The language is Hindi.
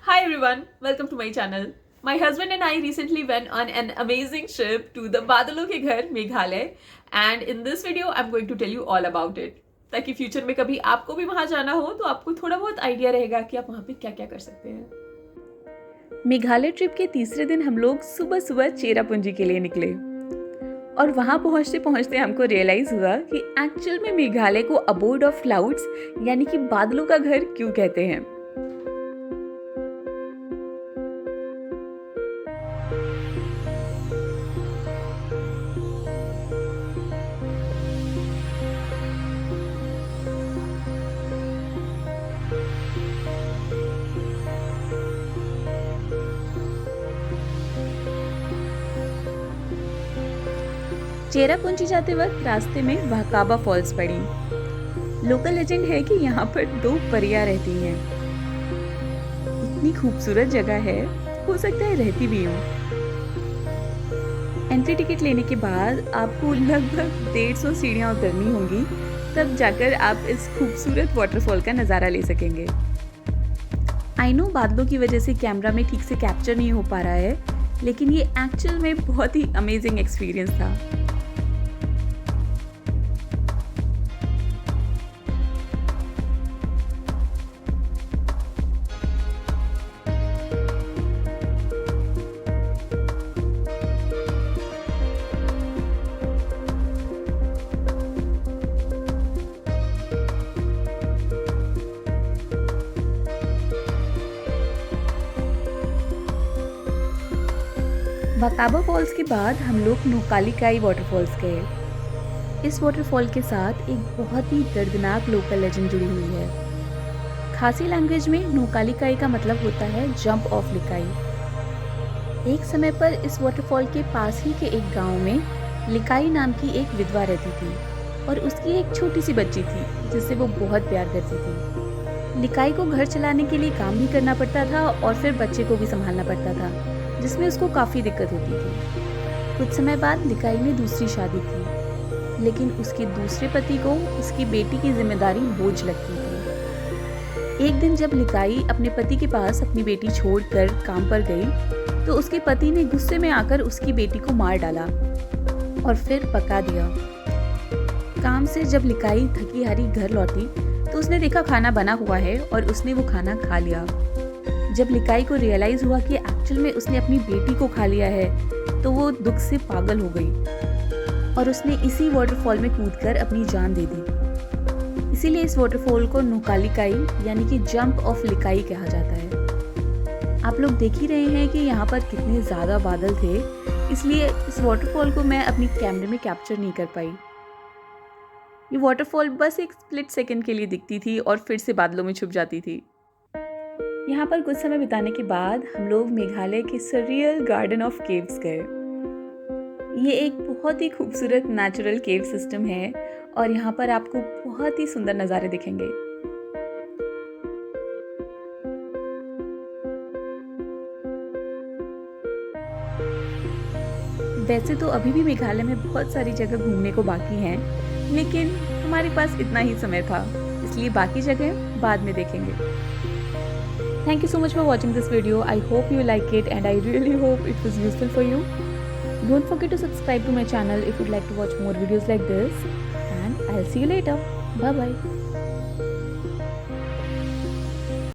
Hi everyone, welcome to my channel. My husband and I recently went on an amazing trip to the बादलों के घर Meghalaya and in this video I'm going to tell you all about it. ताकि फ्यूचर में कभी आपको भी वहां जाना हो तो आपको थोड़ा बहुत आइडिया रहेगा कि आप वहां पे क्या क्या कर सकते हैं। मेघालय ट्रिप के तीसरे दिन हम लोग सुबह सुबह चेरापूंजी के लिए निकले और वहां पहुंचते पहुंचते हमको रियलाइज हुआ कि एक्चुअल में मेघालय को अबोर्ड ऑफ क्लाउड्स यानी कि बादलों का घर क्यों कहते हैं। चेरापूंजी जाते वक्त रास्ते में वाकाबा फॉल्स पड़ी। लोकल लेजेंड है कि यहाँ पर 2 परियां रहती हैं। इतनी खूबसूरत जगह है, हो सकता है रहती भी हूँ। एंट्री टिकट लेने के बाद आपको लगभग 150 सीढ़ियाँ उतरनी होंगी, तब जाकर आप इस खूबसूरत वाटरफॉल का नज़ारा ले सकेंगे। आई नो बादलों की वजह से कैमरा में ठीक से कैप्चर नहीं हो पा रहा है, लेकिन ये एक्चुअल में बहुत ही अमेजिंग एक्सपीरियंस था। वाकाबा फॉल्स के बाद हम लोग नोकालीकाई वाटरफॉल्स गए। इस वाटरफॉल के साथ एक बहुत ही दर्दनाक लोकल लेजेंड जुड़ी हुई है। खासी लैंग्वेज में नोकालीकाई का मतलब होता है जंप ऑफ लिकाई। एक समय पर इस वाटरफॉल के पास ही के एक गांव में लिकाई नाम की एक विधवा रहती थी और उसकी एक छोटी सी बच्ची थी जिससे वो बहुत प्यार करती थी। लिकाई को घर चलाने के लिए काम भी करना पड़ता था और फिर बच्चे को भी संभालना पड़ता था, जिसमें उसको काफ़ी दिक्कत होती थी। कुछ समय बाद लिकाई ने दूसरी शादी की, लेकिन उसके दूसरे पति को उसकी बेटी की जिम्मेदारी बोझ लगती थी। एक दिन जब लिकाई अपने पति के पास अपनी बेटी छोड़कर काम पर गई, तो उसके पति ने गुस्से में आकर उसकी बेटी को मार डाला और फिर पका दिया। काम से जब लिकाई थकी हारी घर लौटी, तो उसने देखा खाना बना हुआ है और उसने वो खाना खा लिया। जब लिकाई को रियलाइज हुआ कि एक्चुअल में उसने अपनी बेटी को खा लिया है, तो वो दुख से पागल हो गई और उसने इसी वाटरफॉल में कूदकर अपनी जान दे दी। इसीलिए इस वाटरफॉल को नोकालीकाई यानी कि जंप ऑफ लिकाई कहा जाता है। आप लोग देख ही रहे हैं कि यहाँ पर कितने ज़्यादा बादल थे, इसलिए इस वाटरफॉल को मैं अपनी कैमरे में कैप्चर नहीं कर पाई। ये वाटरफॉल बस एक स्प्लिट सेकेंड के लिए दिखती थी और फिर से बादलों में छुप जाती थी। यहाँ पर कुछ समय बिताने के बाद हम लोग मेघालय के सरियल गार्डन ऑफ केव्स गए। ये एक बहुत ही खूबसूरत नेचुरल केव सिस्टम है और यहाँ पर आपको बहुत ही सुंदर नज़ारे दिखेंगे। वैसे तो अभी भी मेघालय में बहुत सारी जगह घूमने को बाकी हैं, लेकिन हमारे पास इतना ही समय था, इसलिए बाकी जगह बाद में देखेंगे। Thank you so much for watching this video. I hope you like it and I really hope it was useful for you. Don't forget to subscribe to my channel if you'd like to watch more videos like this, and I'll see you later. Bye bye.